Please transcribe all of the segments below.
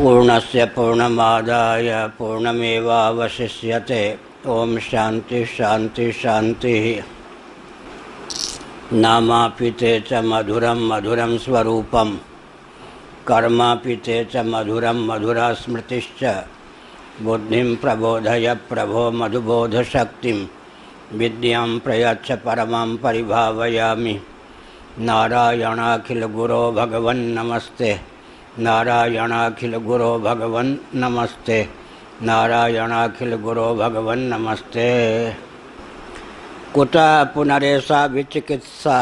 पूर्णस्य पूर्णमादाय पूर्णमेवावशिष्यते। ओम शांति शांति शांति। नामापि ते च मधुरं मधुरं स्वरूपं कर्मापि ते च मधुरं मधुरा स्मृतिश्च। बुद्धिं प्रबोधय प्रभो मधुबोधशक्तिं विद्यां प्रयच्छ परमां परिभावयामि। नारायणाखिल गुरो भगवन् नमस्ते। नारायणाखिल गुरो भगवन् नमस्ते। नारायणाखिल गुरो भगवन् नमस्ते। कुतः पुनरेषा विचिकित्सा।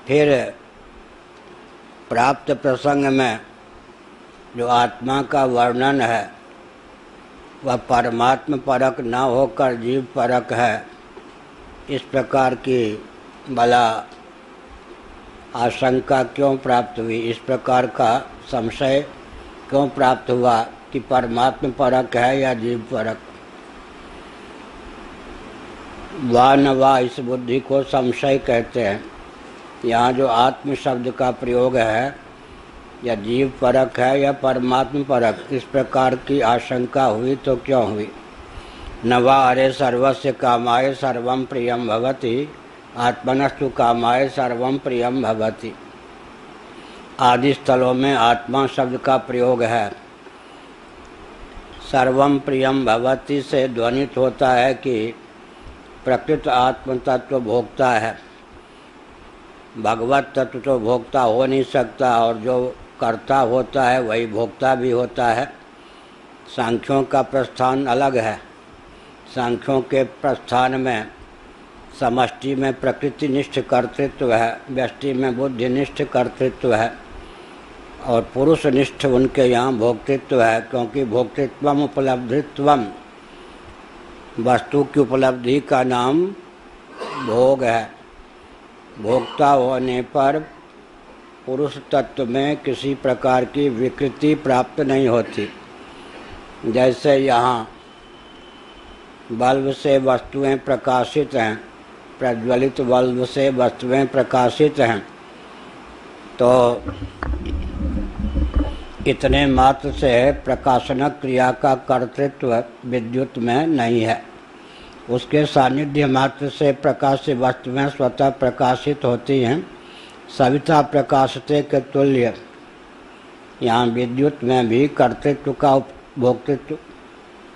फिर प्राप्त प्रसंग में जो आत्मा का वर्णन है वह परमात्म परक न होकर जीव परक है, इस प्रकार की भला आशंका क्यों प्राप्त हुई, इस प्रकार का संशय क्यों प्राप्त हुआ कि परमात्म परक है या जीव परक। वाह न वाह, इस बुद्धि को संशय कहते हैं। यहाँ जो आत्म शब्द का प्रयोग है या जीव परक है या परमात्म परक, इस प्रकार की आशंका हुई तो क्यों हुई। न वा अरे सर्वस्य कामाय सर्वं प्रियं भवति आत्मनस्तु कामाय सर्वं प्रियं भवति। आदि स्थलों में आत्मा शब्द का प्रयोग है। सर्वं प्रियं भवति से ध्वनित होता है कि प्रकृत आत्म तत्व भोक्ता है, भगवत तत्व तो भोक्ता हो नहीं सकता, और जो कर्ता होता है वही भोक्ता भी होता है। सांख्यों का प्रस्थान अलग है। सांख्यों के प्रस्थान में समष्टि में प्रकृतिनिष्ठ कर्तृत्व है, व्यष्टि में बुद्धिनिष्ठ कर्तृत्व है, और पुरुषनिष्ठ उनके यहाँ भोक्तृत्व है। क्योंकि भोक्तृत्वम उपलब्धित्वम, वस्तु की उपलब्धि का नाम भोग है। भोक्ता होने पर पुरुष तत्व में किसी प्रकार की विकृति प्राप्त नहीं होती। जैसे यहाँ बल्ब से वस्तुएं प्रकाशित हैं, प्रज्वलित बल्ब से वस्तुएं प्रकाशित हैं, तो इतने मात्र से प्रकाशनक क्रिया का कर्तृत्व विद्युत में नहीं है। उसके सानिध्य मात्र से प्रकाशित वस्तुएं स्वतः प्रकाशित होती हैं, सविता प्रकाशते के तुल्य। यहाँ विद्युत में भी कर्तृत्व का भोक्तृत्व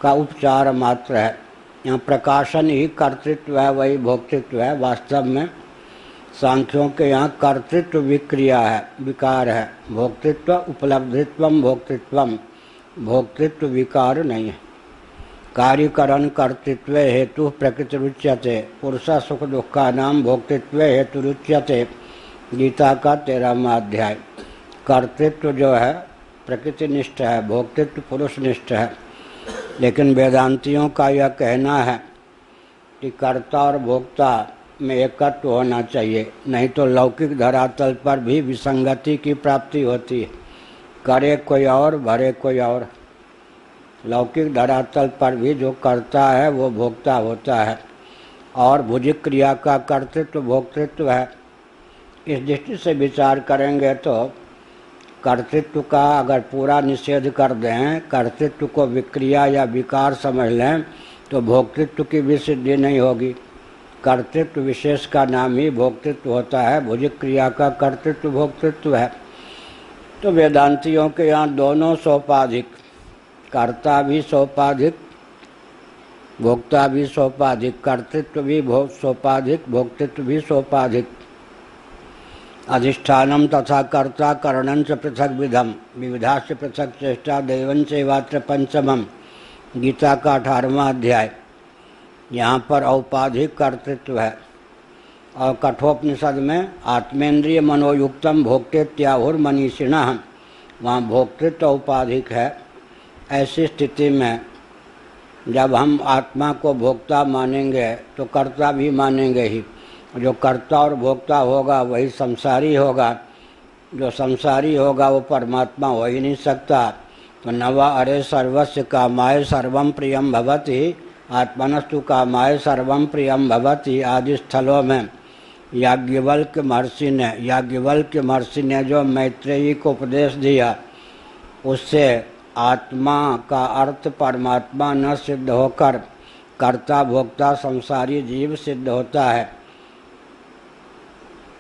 का उपचार मात्र है। यहाँ प्रकाशन ही कर्तृत्व है, वही भोक्तृत्व है। वास्तव में सांख्यों के यहाँ कर्तृत्व विक्रिया है, विकार है। भोक्तृत्व उपलब्धित्वम भोक्तृत्वम, भोक्तृत्व विकार नहीं है। कार्यकरण कर्तृत्व हेतु प्रकृति रुच्यते, पुरुष सुख दुखा नाम भोक्तृत्व हेतु रुच्यते। गीता का 13वां अध्याय। कर्तृत्व जो है प्रकृतिनिष्ठ है, भोक्तृत्व पुरुषनिष्ठ है। लेकिन वेदांतियों का यह कहना है कि कर्ता और भोक्ता में एकत्व होना चाहिए, नहीं तो लौकिक धरातल पर भी विसंगति की प्राप्ति होती है। करे कोई और भरे कोई और। लौकिक धरातल पर भी जो कर्ता है वो भोक्ता होता है, और भुजिक क्रिया का कर्तृत्व भोक्तृत्व है। इस दृष्टि से विचार करेंगे तो कर्तृत्व का अगर पूरा निषेध कर दें, कर्तृत्व को विक्रिया या विकार समझ लें, तो भोक्तृत्व की भी सिद्धि नहीं होगी। कर्तृत्व विशेष का नाम ही भोक्तृत्व होता है, भुजिक क्रिया का कर्तृत्व भोक्तृत्व है। तो वेदांतियों के यहाँ दोनों सोपाधिक, कर्ता भी सोपाधिक, भोक्ता भी सोपाधिक, कर्तृत्व भी सोपाधिक, भोक्तृत्व भी सोपाधिक। अधिष्ठानम तथा कर्ता करणंच पृथक विधम, विविधाश्च पृथक चेष्टा दैवंच एवात्र पंचमम। गीता का 18वां अध्याय। यहाँ पर औपाधिक कर्तृत्व है, और कठोपनिषद में आत्मेन्द्रिय मनोयुक्तम भोक्तेत्याहुर्मनीषिणः, वहाँ भोक्तृत्व औपाधिक है। ऐसी स्थिति में जब हम आत्मा को भोक्ता मानेंगे तो कर्ता भी मानेंगे ही। जो कर्ता और भोक्ता होगा वही संसारी होगा, जो संसारी होगा वो परमात्मा हो ही नहीं सकता। तो नवा अरे सर्वस्य कामाय सर्वं प्रियं भवति आत्मनस्तु कामाय सर्वं प्रियं भवति आदि स्थलों में याज्ञवल्क्य महर्षि ने जो मैत्रेयी को उपदेश दिया, उससे आत्मा का अर्थ परमात्मा न सिद्ध होकर कर्ता भोक्ता संसारी जीव सिद्ध होता है।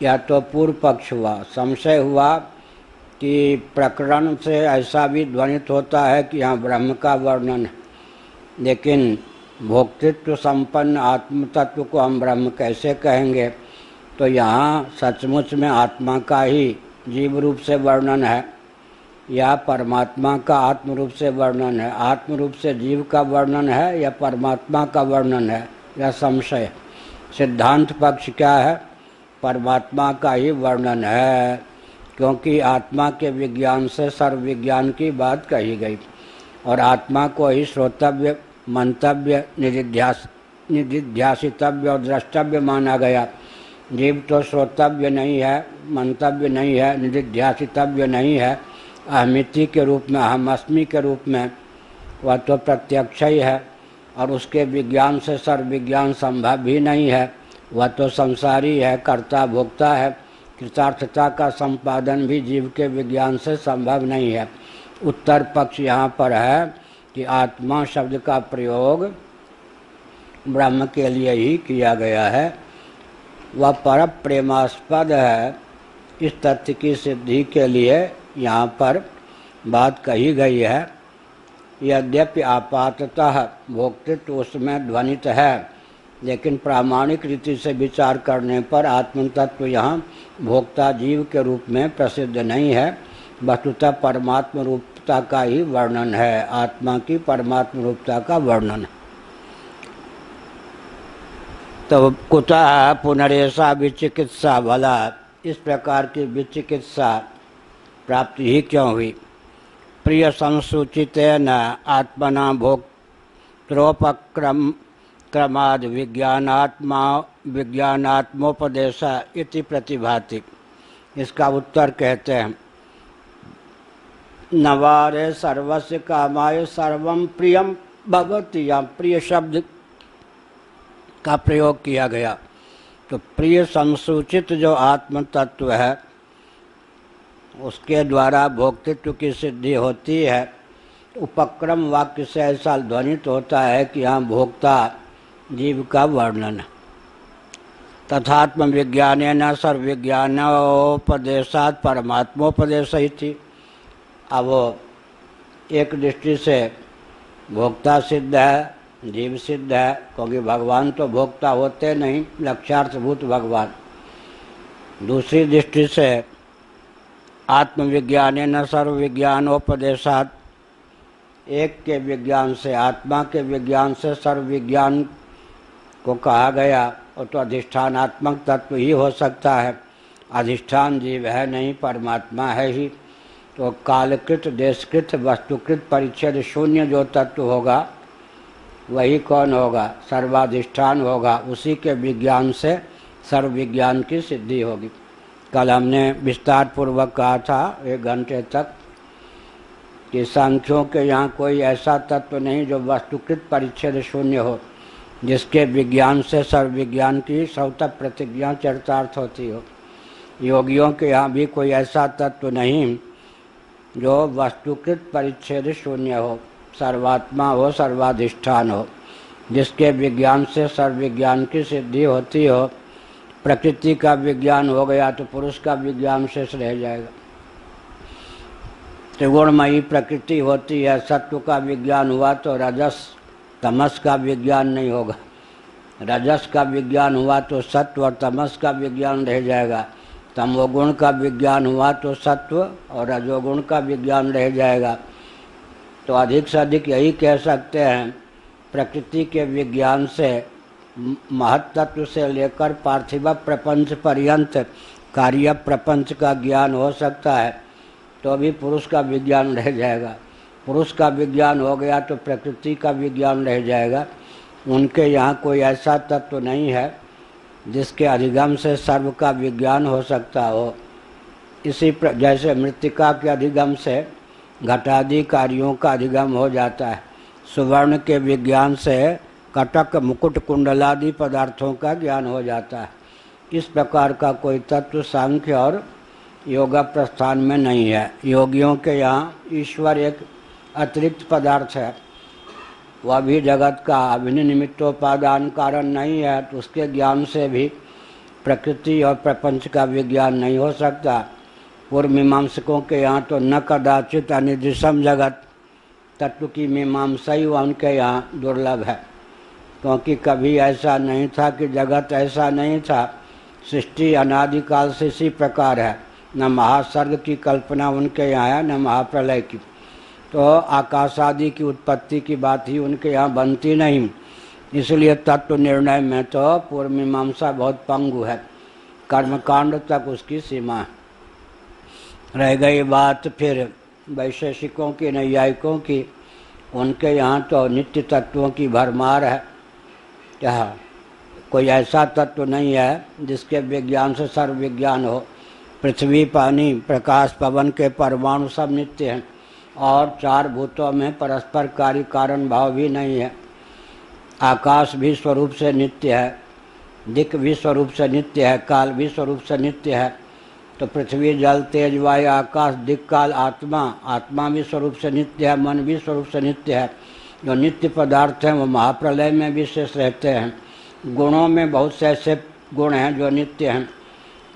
या तो पूर्व पक्ष हुआ। संशय हुआ कि प्रकरण से ऐसा भी ध्वनित होता है कि यहाँ ब्रह्म का वर्णन है, लेकिन भोक्तृत्व संपन्न आत्म तत्व को हम ब्रह्म कैसे कहेंगे? तो यहाँ सचमुच में आत्मा का ही जीव रूप से वर्णन है या परमात्मा का आत्म रूप से वर्णन है? आत्म रूप से जीव का वर्णन है या परमात्मा का वर्णन है, या संशय? सिद्धांत पक्ष क्या है? परमात्मा का ही वर्णन है, क्योंकि आत्मा के विज्ञान से सर्व विज्ञान की बात कही गई और आत्मा को ही श्रोतव्य, मंतव्य, निधिध्यासितव्य और द्रष्टव्य माना गया। जीव तो श्रोतव्य नहीं है, मंतव्य नहीं है, निधिध्यासितव्य नहीं है, अहमिति के रूप में, अहमअस्मि के रूप में वह तो प्रत्यक्ष ही है और उसके विज्ञान से सर्व विज्ञान संभव भी नहीं है। वह तो संसारी है, कर्ता भोक्ता है। कृतार्थता का संपादन भी जीव के विज्ञान से संभव नहीं है। उत्तर पक्ष यहाँ पर है कि आत्मा शब्द का प्रयोग ब्रह्म के लिए ही किया गया है, वह पर प्रेमास्पद है। इस तथ्य की सिद्धि के लिए यहाँ पर बात कही गई है। यद्यपि आपाततः भोक्तृत्व उसमें ध्वनित है, लेकिन प्रामाणिक रीति से विचार करने पर आत्म तत्व यहाँ भोक्ता जीव के रूप में प्रसिद्ध नहीं है। वस्तुतः परमात्म रूपता का ही वर्णन है, आत्मा की परमात्म रूपता का वर्णन है। तो कुतः पुनरेषा विचिकित्सा, भला इस प्रकार की विचिकित्सा प्राप्ति ही क्यों हुई? प्रिय संसूचितेन आत्मना भोक्तृपक्रमाद विज्ञानात्मोपदेश इति प्रतिभाति। इसका उत्तर कहते हैं, नवारे सर्वस्य कामाय सर्वं प्रियम भवति। या प्रिय शब्द का प्रयोग किया गया। तो प्रिय संसूचित जो आत्म तत्व है, उसके द्वारा भोक्तृत्व की सिद्धि होती है। उपक्रम वाक्य से ऐसा ध्वनित होता है कि यहाँ भोक्ता जीव का वर्णन। तथात्म विज्ञानेन सर्वविज्ञानोपदेशात् परमात्मोपदेश ही थी। अब एक दृष्टि से भोक्ता सिद्ध है, जीव सिद्ध है, क्योंकि भगवान तो भोक्ता होते नहीं, लक्ष्यार्थभूत भगवान। दूसरी दृष्टि से आत्मविज्ञानेन सर्वविज्ञानोपदेशात्, एक के विज्ञान से, आत्मा के विज्ञान से सर्व विज्ञान को कहा गया, और तो अधिष्ठानात्मक तत्व ही हो सकता है। अधिष्ठान जीव है नहीं, परमात्मा है ही। तो कालकृत, देशकृत, वस्तुकृत परिच्छेद शून्य जो तत्व होगा वही कौन होगा? सर्वाधिष्ठान होगा। उसी के विज्ञान से सर्व विज्ञान की सिद्धि होगी। कल हमने विस्तार पूर्वक कहा था 1 घंटे तक कि सांख्यों के यहाँ कोई ऐसा तत्व नहीं जो वस्तुकृत परिच्छेद शून्य हो, जिसके विज्ञान से सर्व विज्ञान की स्वतः प्रतिज्ञा चरितार्थ होती हो। योगियों के यहाँ भी कोई ऐसा तत्व नहीं जो वस्तुकृत परिच्छेद शून्य हो, सर्वात्मा हो, सर्वाधिष्ठान हो, जिसके विज्ञान से सर्व विज्ञान की सिद्धि होती हो। प्रकृति का विज्ञान हो गया तो पुरुष का विज्ञान शेष रह जाएगा। त्रिगुणमयी प्रकृति होती है, सत्व का विज्ञान हुआ तो रजस तमस का विज्ञान नहीं होगा। रजस का विज्ञान हुआ तो सत्व और तमस का विज्ञान रह जाएगा। तमोगुण का विज्ञान हुआ तो सत्व और रजोगुण का विज्ञान रह जाएगा। तो अधिक से अधिक यही कह सकते हैं, प्रकृति के विज्ञान से महत्त्व से लेकर पार्थिव प्रपंच पर्यंत कार्य प्रपंच का ज्ञान हो सकता है, तो भी पुरुष का विज्ञान रह जाएगा। पुरुष का विज्ञान हो गया तो प्रकृति का विज्ञान रह जाएगा। उनके यहाँ कोई ऐसा तत्व नहीं है जिसके अधिगम से सर्व का विज्ञान हो सकता हो। इसी जैसे मृत्तिका के अधिगम से घटादि कार्यों का अधिगम हो जाता है, सुवर्ण के विज्ञान से कटक मुकुट कुंडलादि पदार्थों का ज्ञान हो जाता है। इस प्रकार का कोई तत्व सांख्य और योगा प्रस्थान में नहीं है। योगियों के यहाँ ईश्वर एक अतिरिक्त पदार्थ है, वह भी जगत का अभिन्न निमित्तोपादान कारण नहीं है, तो उसके ज्ञान से भी प्रकृति और प्रपंच का विज्ञान नहीं हो सकता। पूर्व मीमांसकों के यहाँ तो न कदाचित अनिर्दिशम जगत तत्व की मीमांसा ही उनके यहाँ दुर्लभ है, क्योंकि कभी ऐसा नहीं था कि जगत ऐसा नहीं था। सृष्टि अनादिकाल से इसी प्रकार है, न महासर्ग की कल्पना उनके यहाँ है न महाप्रलय की, तो आकाश आदि की उत्पत्ति की बात ही उनके यहाँ बनती नहीं। इसलिए तत्व निर्णय में तो पूर्व मीमांसा बहुत पंगु है, कर्मकांड तक उसकी सीमा है। रह गई बात फिर वैशेषिकों की, नैयायिकों की, उनके यहाँ तो नित्य तत्वों की भरमार है। क्या कोई ऐसा तत्व नहीं है जिसके विज्ञान से सर्व विज्ञान हो। पृथ्वी, पानी, प्रकाश, पवन के परमाणु सब नित्य हैं, और चार भूतों में परस्पर कार्य कारण भाव भी नहीं है। आकाश भी स्वरूप से नित्य है, दिक् भी स्वरूप से नित्य है, काल भी स्वरूप से नित्य है। तो पृथ्वी, जल, तेज, वायु, आकाश, दिक्, काल, आत्मा, आत्मा भी स्वरूप से नित्य है, मन भी स्वरूप से नित्य है। जो नित्य पदार्थ हैं वो महाप्रलय में भी शेष रहते हैं। गुणों में बहुत से ऐसे गुण हैं जो नित्य हैं।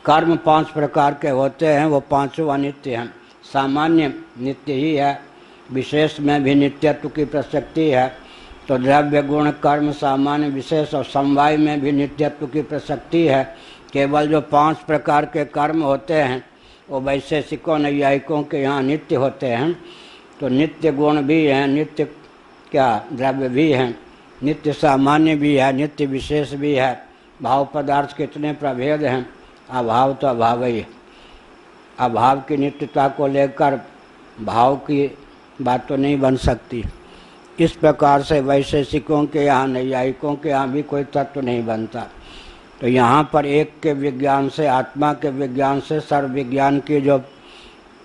कर्म 5 प्रकार के होते हैं, वो पांचों अनित्य हैं। सामान्य नित्य ही है, विशेष में भी नित्यत्व की प्रसक्ति है। तो द्रव्य, गुण, कर्म, सामान्य, विशेष और समवाय में भी नित्यत्व की प्रसक्ति है। केवल जो 5 प्रकार के कर्म होते हैं वो वैशेषिकों, नैयायिकों के यहाँ नित्य होते हैं। तो नित्य गुण भी हैं, नित्य द्रव्य भी हैं, नित्य सामान्य भी है, नित्य विशेष भी है। भाव पदार्थ कितने प्रभेद हैं, अभाव तो अभाव ही है। अभाव की नित्यता को लेकर भाव की बात तो नहीं बन सकती। इस प्रकार से वैशेषिकों के यहाँ, नैयायिकों के यहाँ भी कोई तत्व नहीं बनता। तो यहाँ पर एक के विज्ञान से, आत्मा के विज्ञान से सर्व विज्ञान की जो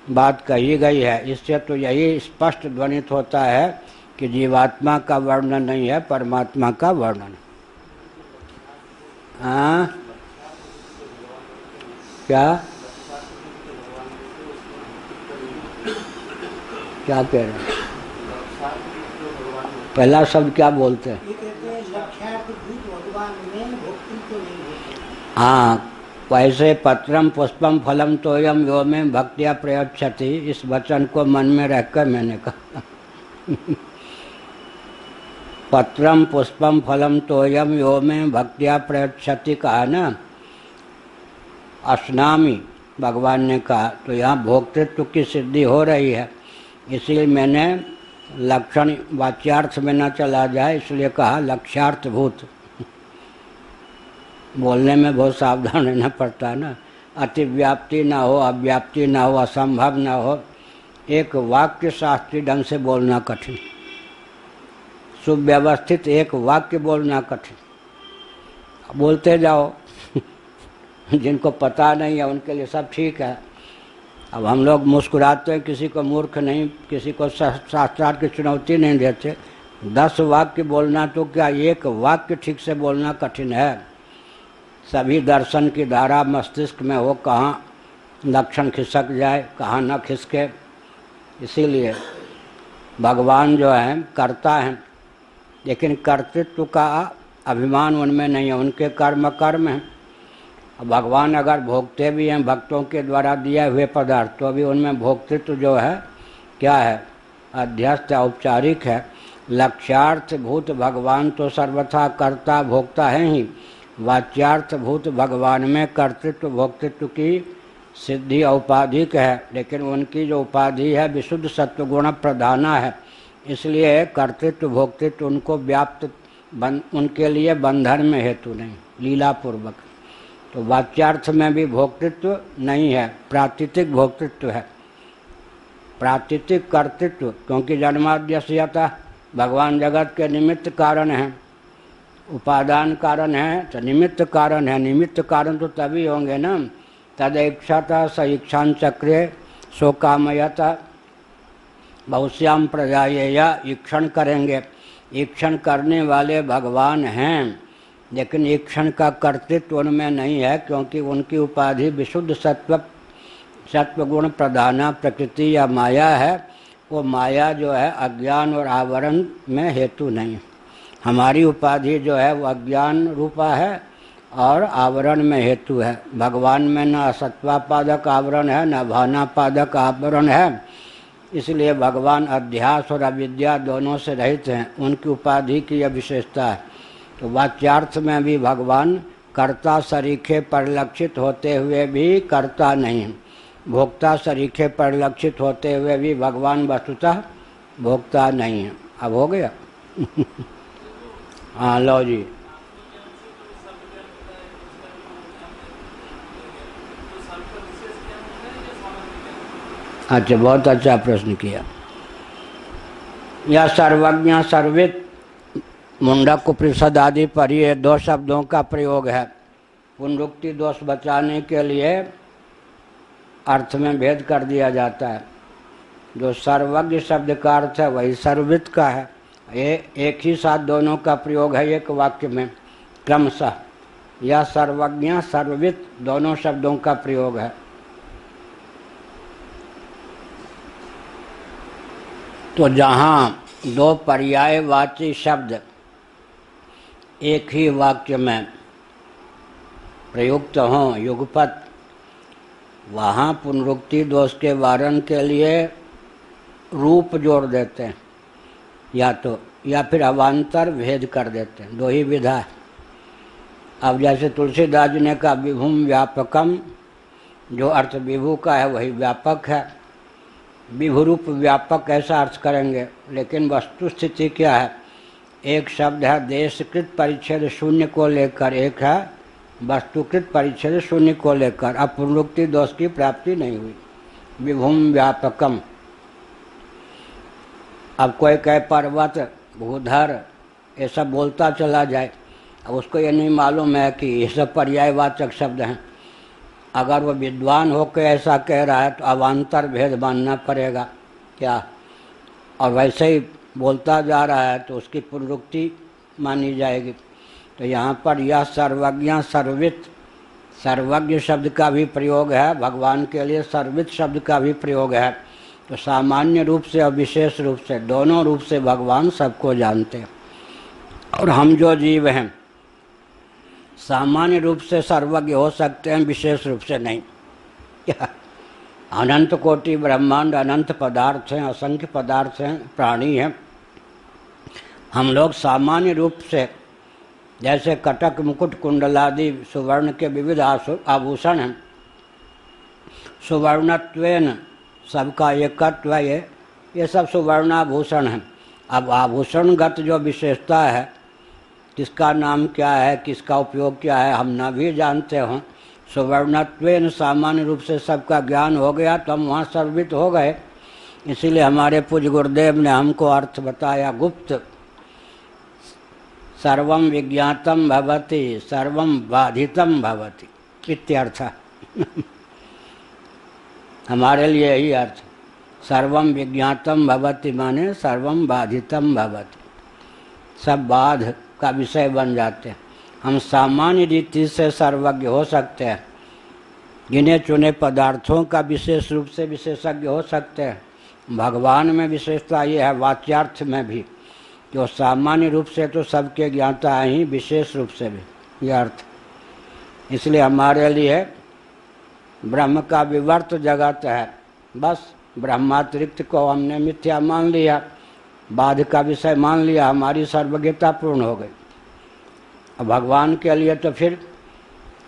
बात कही गई है, इससे तो यही स्पष्ट ध्वनित होता है कि जीवात्मा का वर्णन नहीं है, परमात्मा का वर्णन। हाँ, क्या क्या कह रहे हैं? पहला शब्द क्या बोलते हैं? हाँ, वैसे पत्रम पुष्पम फलम तोयम यो में भक्तिया प्रयच्छति, इस वचन को मन में रखकर मैंने कहा। पत्रम पुष्पम फलम तोयम यो में भक्तिया प्रयच्छति कहा ना, अस्नामी भगवान ने कहा। तो यहाँ भोक्तृत्व की सिद्धि हो रही है, इसलिए मैंने लक्षण वाच्यार्थ में न चला जाए इसलिए कहा लक्ष्यार्थभूत। बोलने में बहुत सावधान रहना पड़ता है ना, अतिव्याप्ति ना हो, अव्याप्ति ना हो, असंभव ना हो। एक वाक्य शास्त्रीय ढंग से बोलना कठिन, सुव्यवस्थित एक वाक्य बोलना कठिन। बोलते जाओ जिनको पता नहीं है उनके लिए सब ठीक है। अब हम लोग मुस्कुराते हैं, किसी को मूर्ख नहीं, किसी को शास्त्रार्थ की चुनौती नहीं देते। 10 वाक्य बोलना तो क्या, एक वाक्य ठीक से बोलना कठिन है। सभी दर्शन की धारा मस्तिष्क में हो, कहाँ लक्षण खिसक जाए, कहाँ न खिसके। इसीलिए भगवान जो है करता है, लेकिन कर्तृत्व का अभिमान उनमें नहीं है, उनके कर्म कर्म हैं। भगवान अगर भोगते भी हैं भक्तों के द्वारा दिए हुए पदार्थ, तो भी उनमें भोक्तृत्व जो है क्या है, अध्यस्त औपचारिक है। लक्ष्यार्थ भूत भगवान तो सर्वथा कर्ता भोक्ता है ही, वाच्यार्थ भूत भगवान में कर्तृत्व भोक्तृत्व की सिद्धि औपाधिक है, लेकिन उनकी जो उपाधि है विशुद्ध सत्वगुण प्रधाना है, इसलिए कर्तृत्व भोक्तृत्व उनको व्याप्त उनके लिए बंधन में हेतु नहीं, लीलापूर्वक। तो वाच्यार्थ में भी भोक्तृत्व नहीं है, प्रातिथिक भोक्तृत्व है, प्रातिथिक कर्तृत्व। क्योंकि जन्माद्यस्यतः भगवान जगत के निमित्त कारण हैं, उपादान कारण है तो निमित्त कारण है। निमित्त कारण तो तभी होंगे ना, तदैक्षता स इक्षां चक्रे शोकामयत बहुश्याम प्रजाएया, ईक्षण करेंगे। ईक्षण करने वाले भगवान हैं, लेकिन ईक्षण का कर्तृत्व उनमें नहीं है, क्योंकि उनकी उपाधि विशुद्ध सत्वगुण प्रधाना प्रकृति या माया है। वो माया जो है अज्ञान और आवरण में हेतु नहीं। हमारी उपाधि जो है वो अज्ञान रूपा है और आवरण में हेतु है। भगवान में न असत्वापादक आवरण है, न भानापादक आवरण है, इसलिए भगवान अध्यास और अविद्या दोनों से रहित हैं। उनकी उपाधि की यह विशेषता है। तो वाच्यार्थ में भी भगवान कर्ता सरीखे परिलक्षित होते हुए भी कर्ता नहीं, भोक्ता सरीखे परिलक्षित होते हुए भी भगवान वस्तुतः भोक्ता नहीं है। अब हो गया? हाँ लो जी। अच्छा, बहुत अच्छा प्रश्न किया। यह सर्वज्ञ सर्वित मुंडक उपनिषद आदि पर ये दो शब्दों का प्रयोग है। पुनरुक्ति दोष बचाने के लिए अर्थ में भेद कर दिया जाता है। जो सर्वज्ञ शब्द का अर्थ है वही सर्वित का है। ये एक ही साथ दोनों का प्रयोग है एक वाक्य में क्रमशः। यह सर्वज्ञ सर्वित दोनों शब्दों का प्रयोग है। तो जहाँ दो पर्यायवाची शब्द एक ही वाक्य में प्रयुक्त हों युगपत, वहाँ पुनरुक्ति दोष के वारण के लिए रूप जोड़ देते हैं, या फिर अवान्तर भेद कर देते हैं। दो ही विधा है। अब जैसे तुलसीदास जी ने कहा विभुम व्यापकम, जो अर्थ विभु का है वही व्यापक है। विभु रूप व्यापक ऐसा अर्थ करेंगे, लेकिन वस्तु स्थिति क्या है? एक शब्द है देशकृत परिच्छेद शून्य को लेकर, एक है वस्तुकृत परिच्छेद शून्य को लेकर। अब पुनरुक्ति दोष की प्राप्ति नहीं हुई। विभुम व्यापकम। अब कोई कहे पर्वत भूधर ये सब बोलता चला जाए, अब उसको ये नहीं मालूम है कि ये सब पर्यायवाचक शब्द हैं। अगर वो विद्वान होकर ऐसा कह रहा है तो अवान्तर भेद मानना पड़ेगा क्या? और वैसे ही बोलता जा रहा है तो उसकी पुनरुक्ति मानी जाएगी। तो यहाँ पर यह सर्वज्ञ सर्वित, सर्वज्ञ शब्द का भी प्रयोग है भगवान के लिए, सर्वित शब्द का भी प्रयोग है। तो सामान्य रूप से और विशेष रूप से दोनों रूप से भगवान सबको जानते हैं। और हम जो जीव हैं सामान्य रूप से सर्वज्ञ हो सकते हैं, विशेष रूप से नहीं। अनंत कोटि ब्रह्मांड अनंत पदार्थ हैं, असंख्य पदार्थ हैं, प्राणी हैं। हम लोग सामान्य रूप से जैसे कटक मुकुट कुंडलादि सुवर्ण के विविध आभूषण हैं, सुवर्णत्वेन सबका एकत्व है, ये सब सुवर्णाभूषण हैं। अब आभूषणगत जो विशेषता है, किसका नाम क्या है, किसका उपयोग क्या है, हम न भी जानते हों, सुवर्णत्वेन सामान्य रूप से सबका ज्ञान हो गया तो हम वहाँ सर्वित हो गए। इसीलिए हमारे पूज्य गुरुदेव ने हमको अर्थ बताया गुप्त, सर्वं विज्ञातम भवति सर्वं बाधितम भवति इत्यर्थ। हमारे लिए यही अर्थ, सर्वं विज्ञातम भवति माने सर्वं बाधितम भवति, सब बाध का विषय बन जाते हैं। हम सामान्य रीति से सर्वज्ञ हो सकते हैं, गिने चुने पदार्थों का विशेष रूप से विशेषज्ञ हो सकते हैं। भगवान में विशेषता ये है, वाच्यार्थ में भी, जो सामान्य रूप से तो सबके ज्ञाता है ही, विशेष रूप से भी यह अर्थ। इसलिए हमारे लिए ब्रह्म का विवर्त जगत है, बस ब्रह्मातिरिक्त को हमने मिथ्या मान लिया, बाध का विषय मान लिया, हमारी सर्वज्ञता पूर्ण हो गई। अब भगवान के लिए तो फिर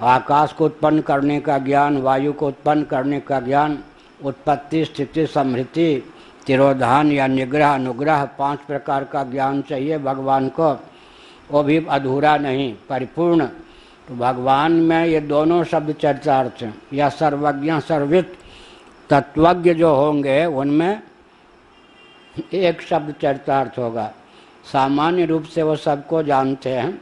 आकाश को उत्पन्न करने का ज्ञान, वायु को उत्पन्न करने का ज्ञान, उत्पत्ति स्थिति समृद्धि तिरोधान या निग्रह अनुग्रह 5 प्रकार का ज्ञान चाहिए भगवान को, वो भी अधूरा नहीं, परिपूर्ण। तो भगवान में ये दोनों शब्द चर्चार्थ हैं। या सर्वज्ञ सर्वित, तत्वज्ञ जो होंगे उनमें एक शब्द चरितार्थ होगा। सामान्य रूप से वो सबको जानते हैं,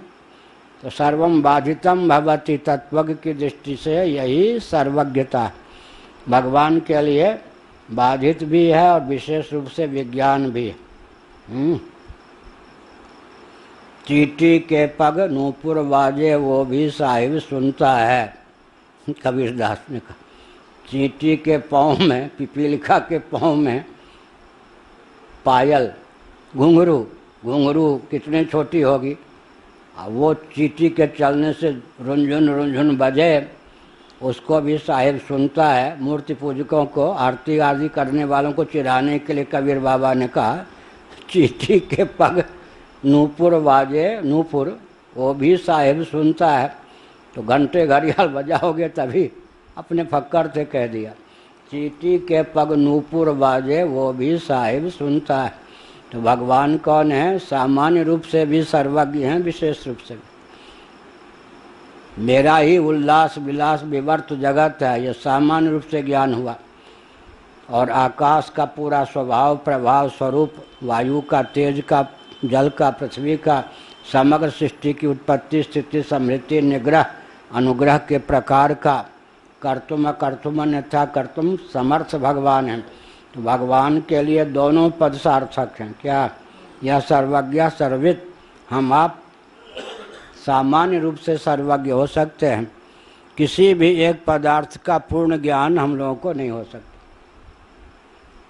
तो सर्वम बाधितम भवति, तत्वज्ञ की दृष्टि से यही सर्वज्ञता भगवान के लिए बाधित भी है और विशेष रूप से विज्ञान भी है। चींटी के पग नूपुर बाजे वो भी साहिब सुनता है। कबीरदास ने कहा चींटी के पाँव में, पिपीलिका के पाँव में पायल, घुंघरू, घुंघरू कितनी छोटी होगी, वो चींटी के चलने से रुंझुन रुंझुन बजे, उसको भी साहिब सुनता है। मूर्ति पूजकों को, आरती आदि करने वालों को चिढ़ाने के लिए कबीर बाबा ने कहा चींटी के पग नूपुर बाजे, नूपुर वो भी साहिब सुनता है। तो घंटे घड़ियाल बजाओगे तभी अपने फक्कर से कह दिया चींटी के पग नूपुर बाजे वो भी साहिब सुनता है। तो भगवान कौन है? सामान्य रूप से भी सर्वज्ञ हैं, विशेष रूप से भी। मेरा ही उल्लास विलास विवर्त जगत है, ये सामान्य रूप से ज्ञान हुआ। और आकाश का पूरा स्वभाव प्रभाव स्वरूप, वायु का, तेज का, जल का, पृथ्वी का, समग्र सृष्टि की उत्पत्ति स्थिति समृद्धि निग्रह अनुग्रह के प्रकार का कर्तुम अकर्तुम अन्यथा कर्तुम समर्थ भगवान है। तो भगवान के लिए दोनों पद सार्थक हैं। क्या? यह सर्वज्ञ सर्वित। हम आप सामान्य रूप से सर्वज्ञ हो सकते हैं, किसी भी एक पदार्थ का पूर्ण ज्ञान हम लोगों को नहीं हो सकता।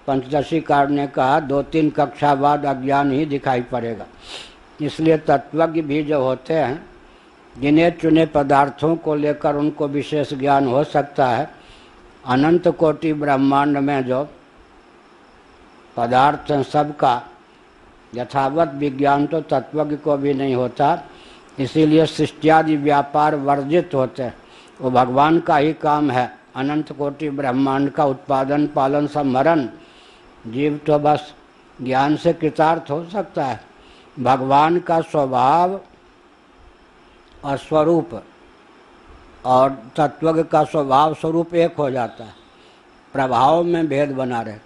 पंचदशीकार ने कहा 2-3 कक्षा बाद अज्ञान ही दिखाई पड़ेगा। इसलिए तत्वज्ञ भी जो होते हैं, गिने चुने पदार्थों को लेकर उनको विशेष ज्ञान हो सकता है। अनंत कोटि ब्रह्मांड में जो पदार्थ हैं सबका यथावत विज्ञान तो तत्वज्ञ को भी नहीं होता। इसीलिए सृष्टियादि व्यापार वर्जित होते हैं, वो भगवान का ही काम है। अनंत कोटि ब्रह्मांड का उत्पादन पालन संभरण, जीव तो बस ज्ञान से कृतार्थ हो सकता है। भगवान का स्वभाव और स्वरूप और तत्वज्ञ का स्वभाव स्वरूप एक हो जाता है, प्रभाव में भेद बना रहता।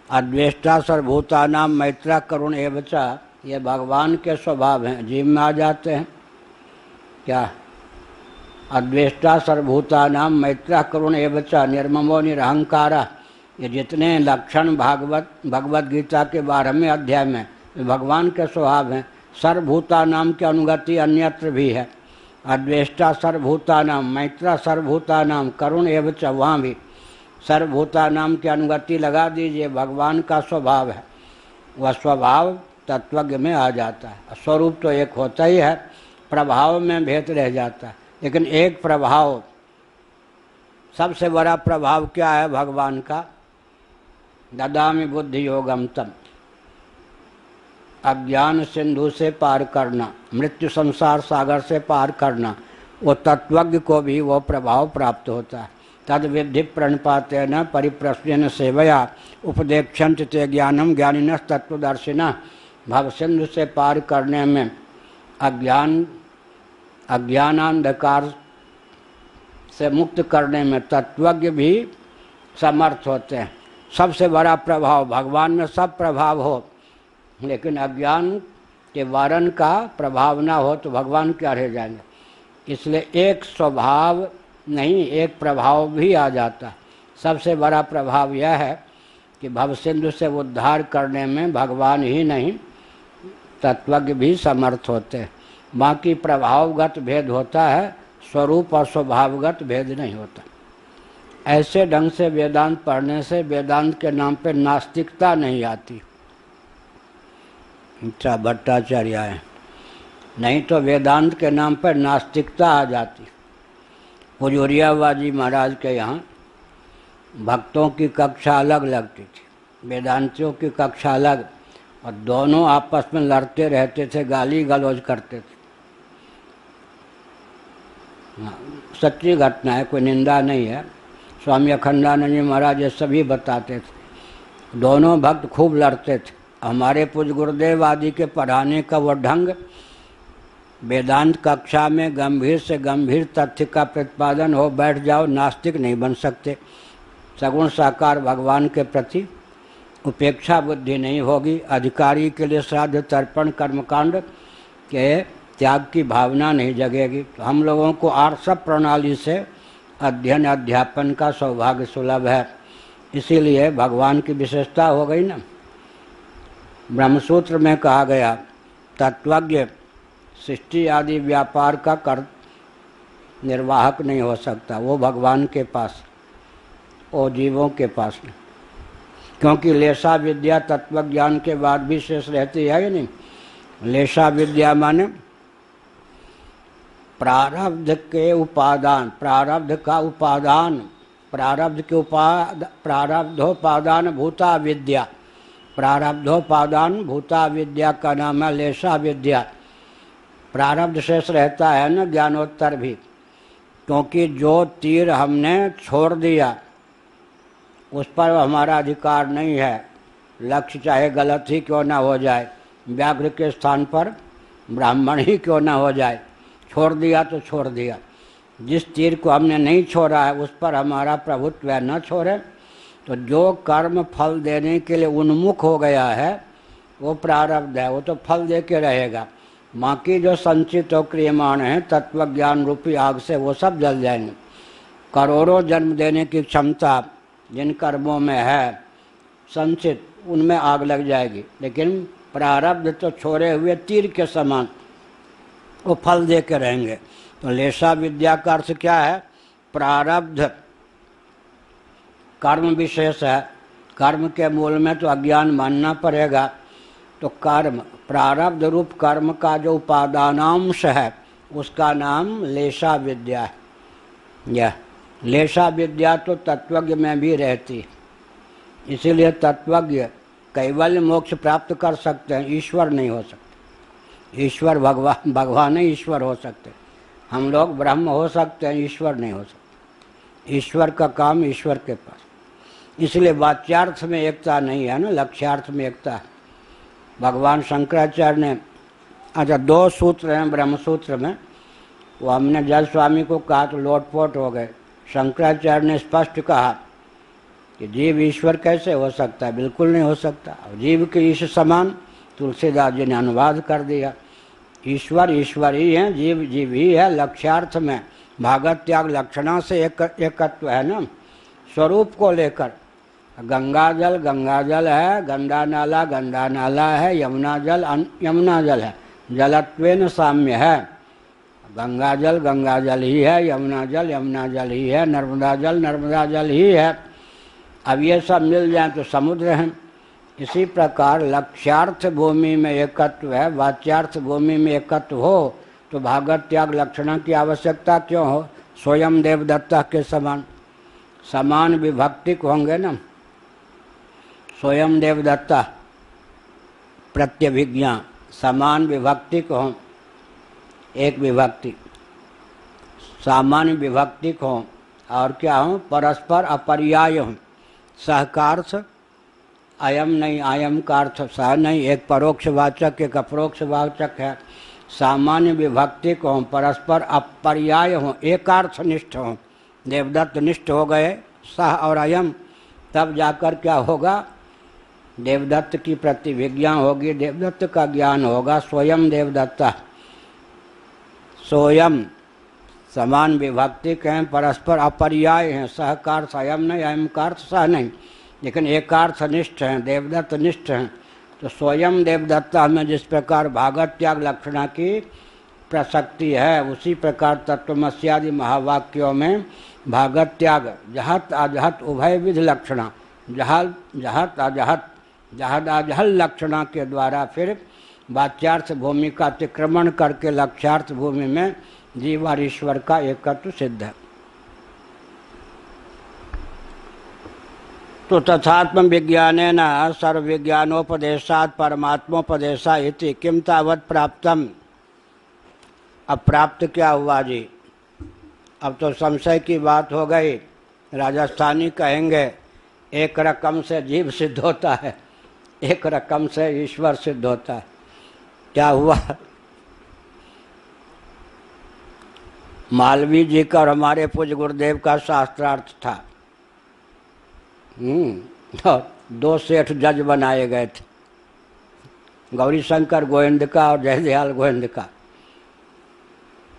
अद्वेष्टा सर्वभूतानां मैत्रा करुण एवच, ये भगवान के स्वभाव हैं, जीव में आ जाते हैं। क्या? अद्वेष्टा सर्वभूतानां मैत्रा करुण एवच निर्ममो निरहंकारा, ये जितने लक्षण भगवत गीता के 12वें अध्याय में भगवान के स्वभाव हैं। सर्वभूतानां की अनुगति अन्यत्र भी है। अद्वेष्टा सर्वभूतानां, मैत्रा सर्वभूतानां, करुण एवच, वहाँ भी सर्वभूतानां की अनुगति लगा दीजिए, भगवान का स्वभाव है। वह स्वभाव तत्वज्ञ में आ जाता है। स्वरूप तो एक होता ही है, प्रभाव में भेद रह जाता है। लेकिन एक प्रभाव, सबसे बड़ा प्रभाव क्या है भगवान का? ददामि बुद्धि योगम तम, अज्ञान सिंधु से पार करना, मृत्यु संसार सागर से पार करना, वो तत्वज्ञ को भी वो प्रभाव प्राप्त होता है। तद विधि प्रणपातेन परिप्रश्नेन सेवया उपदेक्षन्ति ते ज्ञानम ज्ञानिनः तत्वदर्शिनः। भव सिंधु से पार करने में, अज्ञानांधकार से मुक्त करने में तत्वज्ञ भी समर्थ होते हैं। सबसे बड़ा प्रभाव भगवान में सब प्रभाव हो, लेकिन अज्ञान के वारण का प्रभाव ना हो तो भगवान क्या रह जाएंगे। इसलिए एक स्वभाव नहीं, एक प्रभाव भी आ जाता है। सबसे बड़ा प्रभाव यह है कि भवसिंधु से उद्धार करने में भगवान ही नहीं, तत्वज्ञ भी समर्थ होते हैं। बाकी प्रभावगत भेद होता है, स्वरूप और स्वभावगत भेद नहीं होता। ऐसे ढंग से वेदांत पढ़ने से वेदांत के नाम पे नास्तिकता नहीं आती। अच्छा, भट्टाचार्य आए, नहीं तो वेदांत के नाम पर नास्तिकता आ जाती। हुजूरियाबाजी महाराज के यहाँ भक्तों की कक्षा अलग लगती थी, वेदांतियों की कक्षा अलग, और दोनों आपस में लड़ते रहते थे, गाली गलौज करते थे। सच्ची घटना है, कोई निंदा नहीं है। स्वामी अखंडानंद जी महाराज ये सभी बताते थे। दोनों भक्त खूब लड़ते थे। हमारे पूज्य गुरुदेव आदि के पढ़ाने का वो ढंग, वेदांत कक्षा में गंभीर से गंभीर तथ्य का प्रतिपादन हो, बैठ जाओ, नास्तिक नहीं बन सकते। सगुण साकार भगवान के प्रति उपेक्षा बुद्धि नहीं होगी। अधिकारी के लिए श्राद्ध तर्पण कर्मकांड के त्याग की भावना नहीं जगेगी। तो हम लोगों को आर्षभ प्रणाली से अध्ययन अध्यापन का सौभाग्य सुलभ है। इसीलिए भगवान की विशेषता हो गई ना। ब्रह्मसूत्र में कहा गया तत्वज्ञ सृष्टि आदि व्यापार का कर निर्वाहक नहीं हो सकता, वो भगवान के पास, वो जीवों के पास नहीं। क्योंकि लेशा विद्या तत्व ज्ञान के बाद भी शेष रहती है या नहीं। लेशा विद्या माने प्रारब्ध के उपादान, प्रारब्ध का उपादान, प्रारब्ध के प्रारब्धोपादान भूता विद्या, प्रारब्धोपादान भूता विद्या का नाम है लेशा विद्या। प्रारब्ध शेष रहता है ना ज्ञानोत्तर भी, क्योंकि जो तीर हमने छोड़ दिया उस पर हमारा अधिकार नहीं है। लक्ष्य चाहे गलत ही क्यों ना हो जाए, व्याघ्र के स्थान पर ब्राह्मण ही क्यों ना हो जाए, छोड़ दिया तो छोड़ दिया। जिस तीर को हमने नहीं छोड़ा है उस पर हमारा प्रभुत्व है, न छोड़े। तो जो कर्म फल देने के लिए उन्मुख हो गया है वो प्रारब्ध है, वो तो फल दे के रहेगा। बाकी जो संचित और क्रियमाण है तत्व ज्ञान रूपी आग से वो सब जल जाएंगे। करोड़ों जन्म देने की क्षमता जिन कर्मों में है संचित, उनमें आग लग जाएगी, लेकिन प्रारब्ध तो छोड़े हुए तीर के समान वो फल दे के रहेंगे। तो लेशा विद्या का अर्थ क्या है? प्रारब्ध कर्म विशेष है, कर्म के मूल में तो अज्ञान मानना पड़ेगा। तो कर्म, प्रारब्ध रूप कर्म का जो उपादानांश है उसका नाम लेशा विद्या है। यह लेशा विद्या तो तत्वज्ञ में भी रहती है, इसीलिए तत्वज्ञ कैवल्य मोक्ष प्राप्त कर सकते हैं, ईश्वर नहीं हो सकते। ईश्वर भगवान ही ईश्वर हो सकते, हम लोग ब्रह्म हो सकते हैं, ईश्वर नहीं हो सकते। ईश्वर का काम ईश्वर के पास, इसलिए वाच्यार्थ में एकता नहीं है ना, लक्ष्यार्थ में एकता है। भगवान शंकराचार्य ने, अच्छा 2 सूत्र हैं ब्रह्म सूत्र में, वो हमने जज स्वामी को कहा तो लोटपोट हो गए। शंकराचार्य ने स्पष्ट कहा कि जीव ईश्वर कैसे हो सकता है, बिल्कुल नहीं हो सकता। जीव के ईश समान, तुलसीदास जी ने अनुवाद कर दिया। ईश्वर ईश्वर ही है, जीव जीव ही है। लक्ष्यार्थ में भागत त्याग लक्षणा से एकत्व है ना, स्वरूप को लेकर। गंगा जल है, गंगा नाला है, यमुना जल है, जलत्वेन साम्य है। गंगा जल ही है, यमुना जल ही है, नर्मदा जल ही है। अब ये सब मिल जाए तो समुद्र है। इसी प्रकार लक्ष्यार्थ भूमि में एकत्व है, वाच्यार्थ भूमि में एकत्व हो तो भागत त्याग लक्षणा की आवश्यकता क्यों हो? स्वयं देवदत्ता के समान विभक्तिक होंगे ना। स्वयं देवदत्ता प्रत्यभिज्ञा समान विभक्तिक हों, एक विभक्ति सामान्य विभक्तिक हों, और क्या हों? परस्पर अपर्याय हों। सहकार्थ अयम नहीं, आयम का अर्थ सह नहीं, एक परोक्षवाचक एक अपरोक्षवाचक है। सामान्य विभक्तिक हों, परस्पर अपर्याय हों, एकार्थनिष्ठ हों। देवदत्त निष्ठ हो गए सह और अयम, तब जाकर क्या होगा? देवदत्त की प्रतिभिज्ञा होगी, देवदत्त का ज्ञान होगा। स्वयं देवदत्ता, स्वयं समान विभक्तिक हैं, परस्पर अपर्याय हैं। सहकार स्वयं नहीं, अयम का अर्थ सह नहीं, लेकिन एकार्थनिष्ठ हैं, देवदत्त निष्ठ हैं। तो स्वयं देवदत्ता में जिस प्रकार भागत त्याग लक्षणा की प्रसक्ति है, उसी प्रकार तत्वमस्यादि महावाक्यों में भागत त्याग जहत अजहत उभय विध लक्षणा, जहत अजहल लक्षणा के द्वारा फिर वाच्यार्थ भूमि का अतिक्रमण करके लक्ष्यार्थ भूमि में जीव और ईश्वर का एकत्व सिद्ध है। तो तथात्म विज्ञानेन सर्वविज्ञानोपदेशात् परमात्मोपदेशा इति किम तावत् प्राप्तम। अब प्राप्त क्या हुआ जी? अब तो संशय की बात हो गई। राजस्थानी कहेंगे एक रकम से जीव सिद्ध होता है, एक रकम से ईश्वर सिद्ध होता है। क्या हुआ? मालवीय जी का और हमारे पूज्य गुरुदेव का शास्त्रार्थ था। और 2 सेठ जज बनाए गए थे, गौरी शंकर गोविंद का और जयदयाल गोविंद का।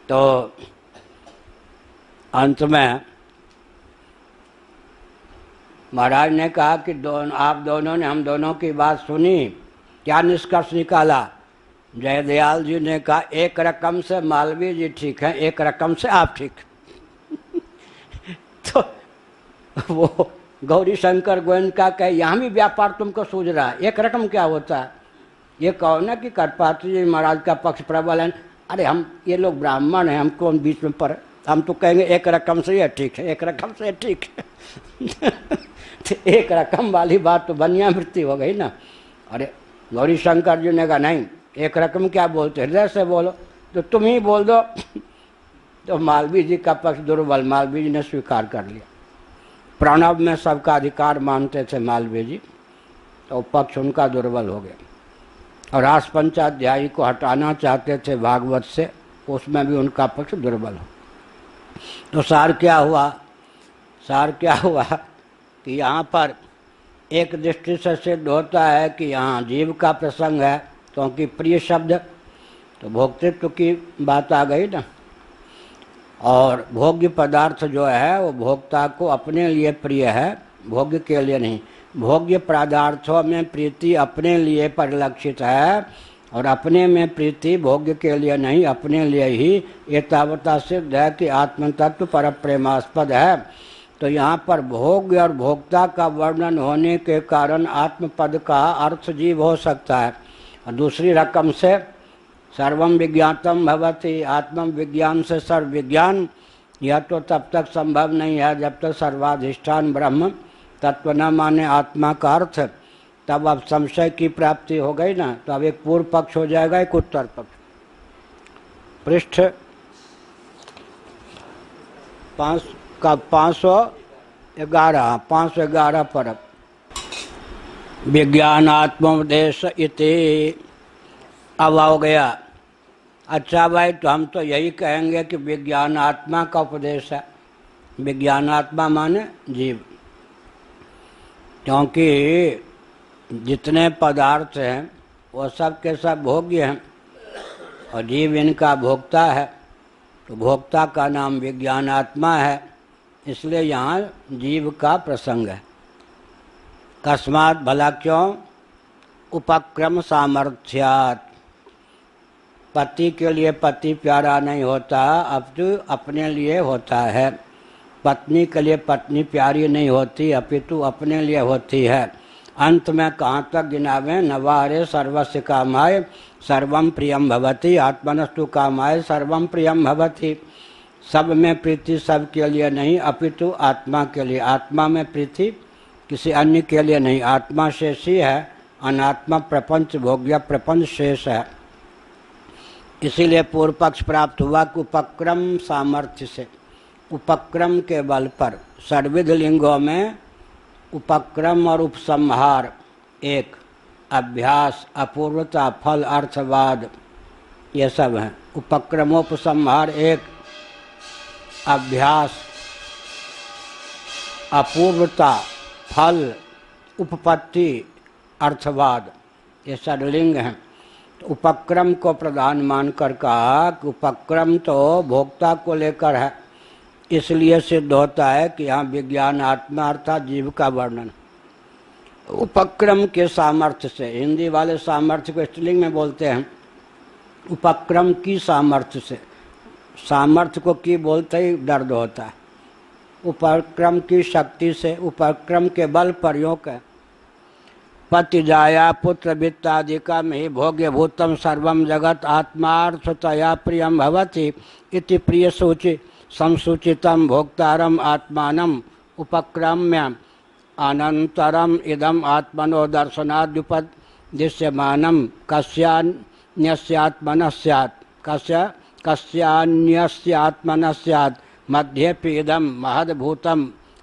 तो अंत में महाराज ने कहा कि आप दोनों ने हम दोनों की बात सुनी, क्या निष्कर्ष निकाला? जयदयाल जी ने कहा एक रकम से मालवीय जी ठीक है, एक रकम से आप ठीक। तो वो गौरी शंकर गोविंद का कहे यहाँ भी व्यापार तुमको सूझ रहा है, एक रकम क्या होता है? ये कहो ना कि करपात्री जी महाराज का पक्ष प्रबल है, अरे हम ये लोग ब्राह्मण हैं, हमको बीच में पर हम तो कहेंगे एक रकम से ये ठीक है, एक रकम से ठीक है। तो एक रकम वाली बात तो बनियावृत्ति हो गई ना। अरे गौरी शंकर जी ने कहा नहीं, एक रकम क्या बोलते, हृदय से बोलो, तो तुम ही बोल दो। तो मालवीय जी का पक्ष दुर्बल, मालवीय जी ने स्वीकार कर लिया। प्रणव में सबका अधिकार मानते थे मालवीय जी, तो पक्ष उनका दुर्बल हो गया। और रास पंचाध्यायी को हटाना चाहते थे भागवत से, उसमें भी उनका पक्ष दुर्बल हो। तो सार क्या हुआ? सार क्या हुआ कि यहाँ पर एक दृष्टि से सिद्ध होता है कि यहाँ जीव का प्रसंग है, क्योंकि प्रिय शब्द तो भोक्तृत्व की बात आ गई ना। और भोग्य पदार्थ जो है वो भोक्ता को अपने लिए प्रिय है, भोग्य के लिए नहीं। भोग्य पदार्थों में प्रीति अपने लिए परिलक्षित है, और अपने में प्रीति भोग्य के लिए नहीं, अपने लिए ही। ये तावता सिद्ध है कि आत्मतत्व पर प्रेमास्पद है। तो यहाँ पर भोग्य और भोक्ता का वर्णन होने के कारण आत्मपद का अर्थ जीव हो सकता है। और दूसरी रकम से सर्वम विज्ञातम भवति, आत्म विज्ञान से सर्व विज्ञान, यह तो तब तक संभव नहीं है जब तक सर्वाधिष्ठान ब्रह्म तत्व न माने आत्मा का अर्थ। तब अब संशय की प्राप्ति हो गई ना, तो अब एक पूर्व पक्ष हो जाएगा, एक उत्तर पक्ष। पृष्ठ 511 पर विज्ञानात्मोपदेश इति अब हो गया। अच्छा भाई, तो हम तो यही कहेंगे कि विज्ञानात्मा का उपदेश है। विज्ञानात्मा माने जीव, क्योंकि जितने पदार्थ हैं वो सब के सब भोग्य हैं और जीव इनका भोक्ता है। तो भोक्ता का नाम विज्ञानात्मा है, इसलिए यहाँ जीव का प्रसंग है। कस्मात, भला क्यों? उपक्रम सामर्थ्यात्, पति के लिए पति प्यारा नहीं होता, अब तो अपने लिए होता है। पत्नी के लिए पत्नी प्यारी नहीं होती, अपितु अपने लिए होती है। अंत में कहाँ तक गिनावें? नवारे सर्वस्य कामाय सर्वम प्रियम भवति, आत्मनस्तु कामाय सर्वम प्रियम भवति। सब में प्रीति सब के लिए नहीं, अपितु आत्मा के लिए। आत्मा में प्रीति किसी अन्य के लिए नहीं। आत्मा शेषी है, अनात्मा प्रपंच भोग्य प्रपंच शेष है। इसीलिए पूर्व पक्ष प्राप्त हुआ कि उपक्रम सामर्थ्य से, उपक्रम के बल पर। षड्विध लिंगों में उपक्रम और उपसंहार एक, अभ्यास, अपूर्वता, फल, अर्थवाद, ये सब हैं। उपक्रमोपसंहार एक, अभ्यास, अपूर्वता, फल, उपपत्ति, अर्थवाद, ये षड्लिंग हैं। तो उपक्रम को प्रधान मानकर कहा कि उपक्रम तो भोक्ता को लेकर है, इसलिए सिद्ध होता है कि यहाँ विज्ञान आत्मा अर्थात जीव का वर्णन उपक्रम के सामर्थ्य से। हिंदी वाले सामर्थ्य को स्त्रीलिंग में बोलते हैं, उपक्रम की सामर्थ्य से। सामर्थ्य को की बोलते ही दर्द होता है। उपक्रम की शक्ति से, उपक्रम के बल पर योग है। पति जाया पुत्र वित्तादिकम ही भोग्य भूतम सर्वम जगत आत्मार्थतया प्रियम भवति इति प्रिय सूचि संसूचितम भोक्तारम आत्मानम उपक्रम्य अनंतरम इदम आत्मनो दर्शनाद्युपदिश्यमानम कस्यान्यस्यात्मनः स्यात् कस्यान्यस्यात्मनः स्यात् मध्येपि इदम महद्भूतम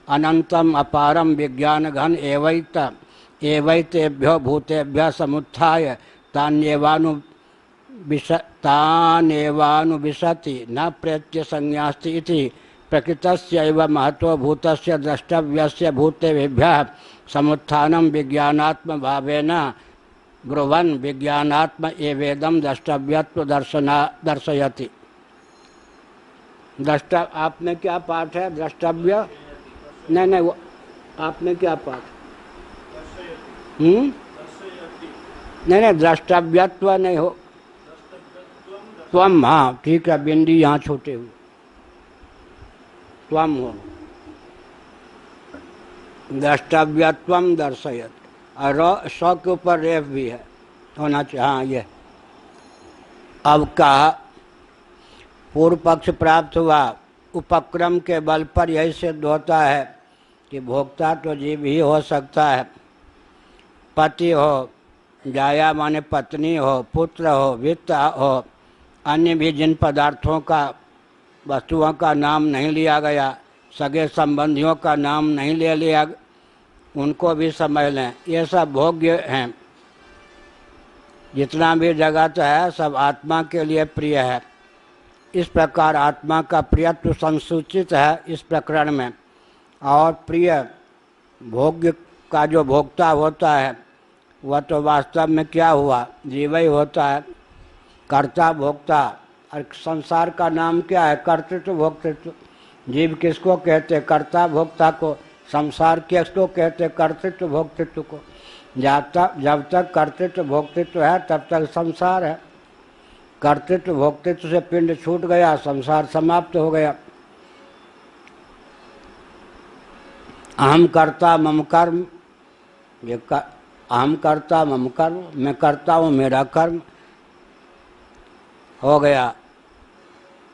अनंतम अपारम विज्ञान घन एवैतेभ्यो भूतेभ्यः समुत्थाय तानेवानुविशति न प्रेत्य संज्ञास्ति इति प्रकृतस्यैव महतो भूतस्य द्रष्टव्यस्य भूतेभ्यः समुत्थानं विज्ञानात्म भावेन ब्रुवन् विज्ञानात्म एवेदं द्रष्टव्यत्व दर्शयति। द्रष्टा, आप में क्या पाठ है? द्रष्टव्य नहीं, वो आप में क्या पाठ? नहीं, द्रष्टव्यत्व नहीं हो, त्वम, हाँ ठीक है, बिंदी यहाँ छूटे हुए, त्वम हो, द्रष्टव्यत्वम दर्शयत, और स के ऊपर रेफ भी है, होना चाहिए। हाँ ये अब कहा पूर्व पक्ष प्राप्त हुआ, उपक्रम के बल पर यही सिद्ध होता है कि भोक्ता तो जीव ही हो सकता है। पति हो, जाया माने पत्नी हो, पुत्र हो, वित्त हो, अन्य भी जिन पदार्थों का, वस्तुओं का नाम नहीं लिया गया, सगे संबंधियों का नाम नहीं ले लिया, उनको भी समझ लें, ये सब भोग्य हैं। जितना भी जगत है सब आत्मा के लिए प्रिय है। इस प्रकार आत्मा का प्रियत्व संसूचित है इस प्रकरण में। और प्रिय भोग्य का जो भोक्ता होता है वह तो वास्तव में क्या हुआ, जीव ही होता है, कर्ता भोक्ता। और संसार का नाम क्या है, कर्तृत्व भोक्तृत्व। जीव किसको कहते, कर्ता भोक्ता को। संसार किसको कहते, कर्तृत्व भोक्तृत्व को। जब तक कर्तृत्व भोक्तृत्व है तब तक संसार है। कर्तृत्व भोक्तृत्व से पिंड छूट गया, संसार समाप्त हो गया। अहम कर्ता मम कर्म, अहम कर्ता मम कर्म, मैं करता हूँ मेरा कर्म हो गया।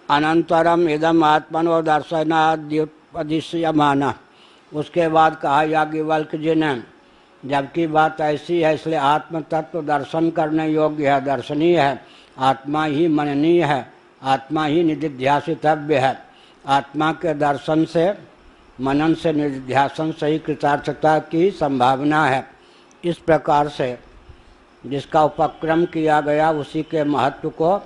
अनंतरम इदम आत्मनो दर्शनाद्युपदिश्यमाना, उसके बाद कहा याज्ञवल्क्य जी ने, जबकि बात ऐसी है इसलिए आत्म तत्व दर्शन करने योग्य है, दर्शनीय है, आत्मा ही मननीय है, आत्मा ही निधिध्यासितव्य है। आत्मा के दर्शन से, मनन से, निधिध्यासन से ही कृतार्थता की संभावना है। इस प्रकार से जिसका उपक्रम किया गया उसी के महत्व को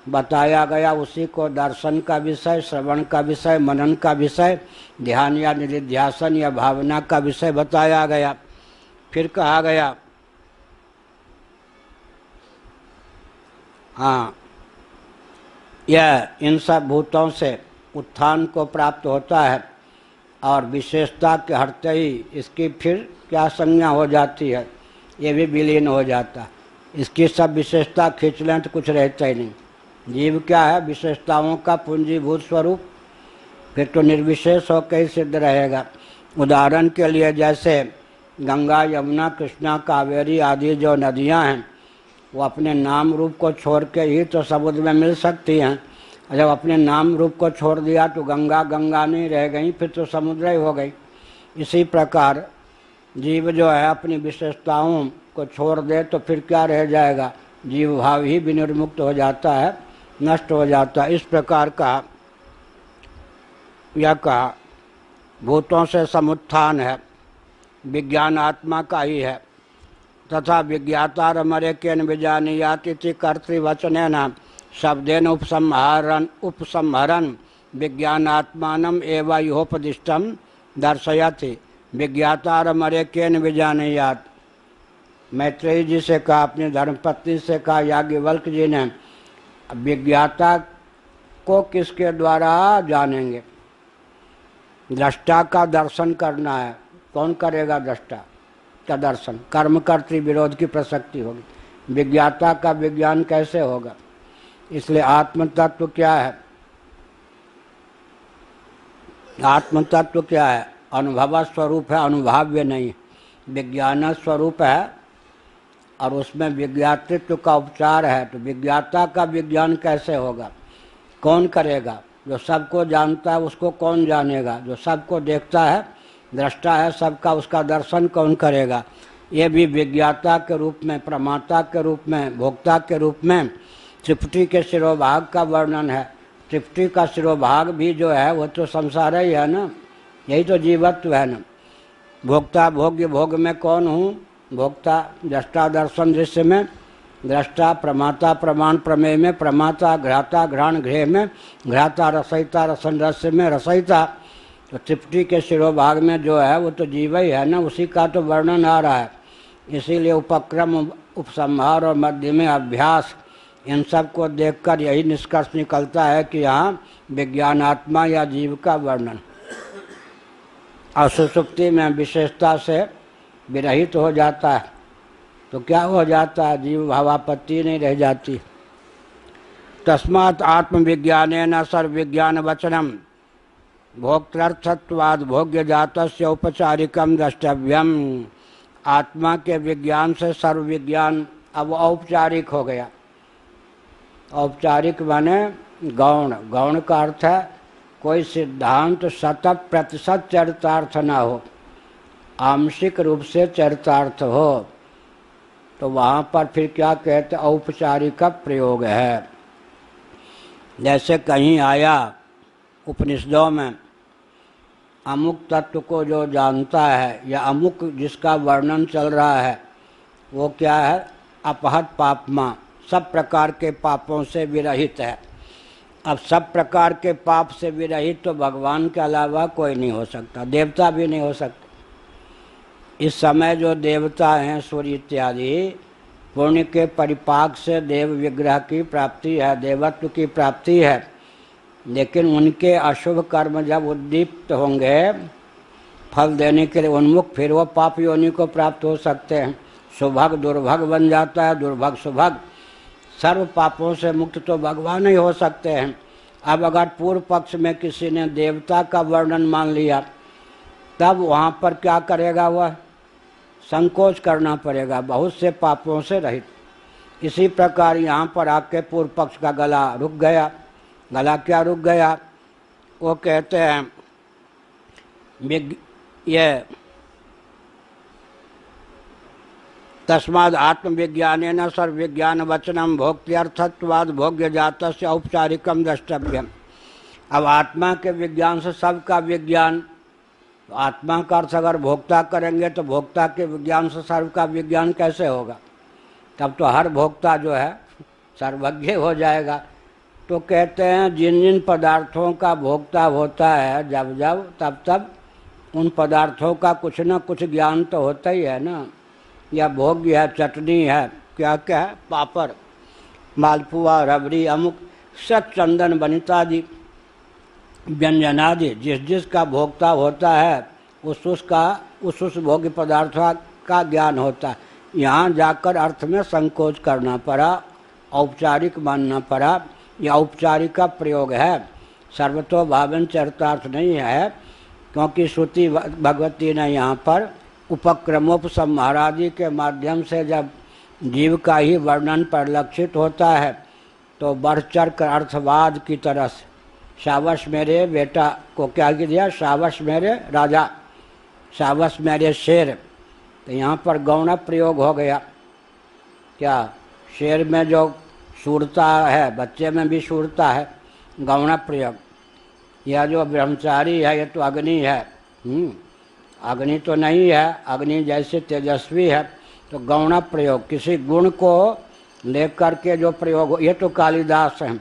बताया गया, उसी को दर्शन का विषय, श्रवण का विषय, मनन का विषय, ध्यान या निधिध्यासन या भावना का विषय बताया गया। फिर कहा गया, हाँ यह इन सब भूतों से उत्थान को प्राप्त होता है और विशेषता के हटते ही इसकी फिर क्या संज्ञा हो जाती है, ये भी विलीन हो जाता है। इसकी सब विशेषता खींच लें तो कुछ रहता ही नहीं। जीव क्या है, विशेषताओं का पूंजीभूत स्वरूप, फिर तो निर्विशेष होकर ही सिद्ध रहेगा। उदाहरण के लिए जैसे गंगा, यमुना, कृष्णा, कावेरी आदि जो नदियां हैं वो अपने नाम रूप को छोड़ के ही तो समुद्र में मिल सकती हैं। जब अपने नाम रूप को छोड़ दिया तो गंगा गंगा नहीं रह गई, फिर तो समुद्र ही हो गई। इसी प्रकार जीव जो है अपनी विशेषताओं को छोड़ दे तो फिर क्या रह जाएगा, जीव भाव ही विनिर्मुक्त हो जाता है, नष्ट हो जाता है। इस प्रकार का यह कहा भूतों से समुत्थान है, विज्ञान आत्मा का ही है। तथा विज्ञाता रमरे केन विजानीयात इति कर्तृवचनेन शब्देन उपसंहरन् विज्ञानात्मानम् एव योपदिष्टं दर्शयति। विज्ञाता रमरे केन विजानीयात, मैत्रेयी जी से कहा, अपनी धर्मपत्नी से कहा याज्ञवल्क्य जी ने, विज्ञाता को किसके द्वारा जानेंगे, दृष्टा का दर्शन करना है। कौन करेगा दृष्टा का दर्शन, कर्मकर्तृ विरोध की प्रसक्ति होगी। विज्ञाता का विज्ञान कैसे होगा, इसलिए आत्म तत्व क्या है, आत्म तत्व क्या है, अनुभव स्वरूप है, अनुभाव्य नहीं। विज्ञान स्वरूप है और उसमें विज्ञातृत्व का उपचार है। तो विज्ञाता का विज्ञान कैसे होगा, कौन करेगा, जो सबको जानता है उसको कौन जानेगा, जो सबको देखता है, दृष्टा है सबका, उसका दर्शन कौन करेगा। ये भी विज्ञाता के रूप में, प्रमाता के रूप में, भोक्ता के रूप में त्रिपुटी के शिरोभाग का वर्णन है। त्रिपुटी का शिरोभाग भी जो है वो तो संसार ही है ना, यही तो जीवत्व है ना। भोक्ता भोग्य, भोग में कौन हूँ, भोक्ता, दृष्टा दर्शन दृश्य में दृष्टा, प्रमाता प्रमाण प्रमेय में प्रमाता, घ्राता घ्राण गृह में घ्राता, रसयिता रसन रस्य में रसयिता। तो त्रिपुटी के शिरोभाग में जो है वो तो जीव ही है ना, उसी का तो वर्णन आ रहा है। इसीलिए उपक्रम, उपसंहार और मध्य में अभ्यास, इन सब को देखकर यही निष्कर्ष निकलता है कि यहाँ विज्ञानात्मा या जीव का वर्णन। और सुषुप्ति में विशेषता से विरहित हो जाता है तो क्या हो जाता है, जीव भावापत्ति नहीं रह जाती। तस्मात् आत्मविज्ञानेन सर्वविज्ञान वचनम भोक्तृर्थत्वाद भोग्य जातस्य औपचारिकम द्रष्टव्यम। आत्मा के विज्ञान से सर्व विज्ञान अब औपचारिक हो गया। औपचारिक माने गौण। गौण का अर्थ है कोई सिद्धांत 100% चरितार्थ ना हो, आंशिक रूप से चरितार्थ हो, तो वहाँ पर फिर क्या कहते हैं, औपचारिक का प्रयोग है। जैसे कहीं आया उपनिषदों में, अमुक तत्व को जो जानता है या अमुक जिसका वर्णन चल रहा है वो क्या है, अपहत पापमा, सब प्रकार के पापों से विरहित है। अब सब प्रकार के पाप से विरहित तो भगवान के अलावा कोई नहीं हो सकता, देवता भी नहीं हो सकते। इस समय जो देवता हैं सूर्य इत्यादि, पुण्य के परिपाक से देव विग्रह की प्राप्ति है, देवत्व की प्राप्ति है, लेकिन उनके अशुभ कर्म जब उद्दीप्त होंगे फल देने के लिए उन्मुख, फिर वो पाप योनि को प्राप्त हो सकते हैं। सुभग दुर्भग बन जाता है, दुर्भग सुभग, सर्व पापों से मुक्त तो भगवान ही हो सकते हैं। अब अगर पूर्व पक्ष में किसी ने देवता का वर्णन मान लिया, तब वहाँ पर क्या करेगा, वह संकोच करना पड़ेगा, बहुत से पापों से रहित। इसी प्रकार यहाँ पर आके पूर्व पक्ष का गला रुक गया। गला क्या रुक गया, वो कहते हैं ये तस्माद आत्मविज्ञानेन सर्वविज्ञान वचनम भोक्त्यर्थत्वाद भोग्य जातस्य औपचारिकम द्रष्टव्यम। अब आत्मा के विज्ञान से सबका विज्ञान, आत्मा का अर्थ अगर भोक्ता करेंगे तो भोक्ता के विज्ञान से सर्व का विज्ञान कैसे होगा, तब तो हर भोक्ता जो है सर्वज्ञ हो जाएगा। तो कहते हैं जिन जिन पदार्थों का भोक्ता होता है जब जब तब तब उन पदार्थों का कुछ न कुछ ज्ञान तो होता ही है ना। या भोग्य है, चटनी है, क्या क्या है, पापड़, मालपुआ, रबड़ी, अमुक, सब चंदन बनिता आदि व्यंजनादि जिस जिसका भोक्ता होता है उस भोग्य पदार्थ का ज्ञान होता है। यहाँ जाकर अर्थ में संकोच करना पड़ा, औपचारिक मानना पड़ा। यह औपचारिक का प्रयोग है, सर्वतो भावन चरितार्थ नहीं है, क्योंकि श्रुति भगवती ने यहाँ पर उपक्रमोपसंहारादि के माध्यम से जब जीव का ही वर्णन परिलक्षित होता है तो बढ़ चढ़ कर अर्थवाद की तरह से शाबाश मेरे बेटा को क्या दिया, शाबाश मेरे राजा, शाबाश मेरे शेर। तो यहाँ पर गौण प्रयोग हो गया। क्या शेर में जो शूरता है, बच्चे में भी शूरता है, गौण प्रयोग। यह जो ब्रह्मचारी है ये तो अग्नि है, अग्नि तो नहीं है, अग्नि जैसे तेजस्वी है, तो गौण प्रयोग किसी गुण को लेकर के जो प्रयोग हो, ये तो कालिदास हैं,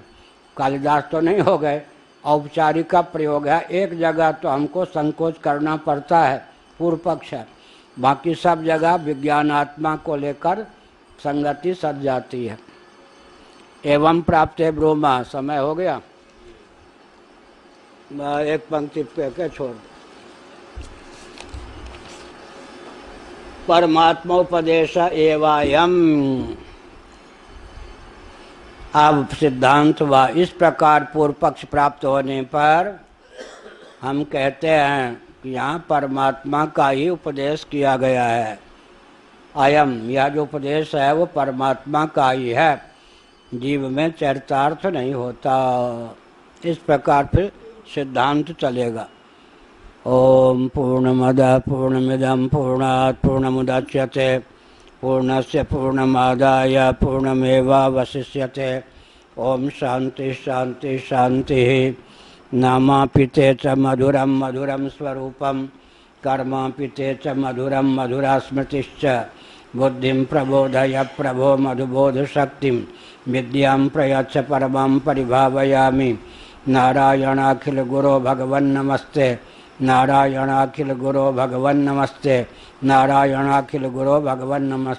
कालिदास तो नहीं हो गए, औपचारिक का प्रयोग है। एक जगह तो हमको संकोच करना पड़ता है, पूर्व पक्ष है, बाकी सब जगह विज्ञानात्मा को लेकर संगति सज जाती है। एवं प्राप्त है ब्रह्मा। समय हो गया, एक पंक्ति कह के छोड़ दो। परमात्मोपदेश एवायम। अब सिद्धांत व इस प्रकार पूर्व पक्ष प्राप्त होने पर हम कहते हैं कि यहाँ परमात्मा का ही उपदेश किया गया है। अयम, यह जो उपदेश है वो परमात्मा का ही है, जीव में चरितार्थ नहीं होता। इस प्रकार फिर सिद्धांत चलेगा। ओम पूर्णमदः पूर्णमिदं पूर्णात् पूर्णमुदच्यते पूर्णस्य पूर्णमादाय पूर्णमेवावशिष्यते। ओम शांति शांति शांति। नामापिते च मधुरं मधुरं स्वरूपं कर्मापिते च मधुरं मधुरा स्मृतिश्च। बुद्धिं प्रबोधय प्रभो मधुबोधशक्तिं विद्यां प्रयच्छ परमां परिभावयामि। नारायणाखिल गुरो भगवन् नमस्ते, नारायणाखिल गुरो भगवन् नमस्ते, नारायणाखिल गुरो भगवन् नमस्ते।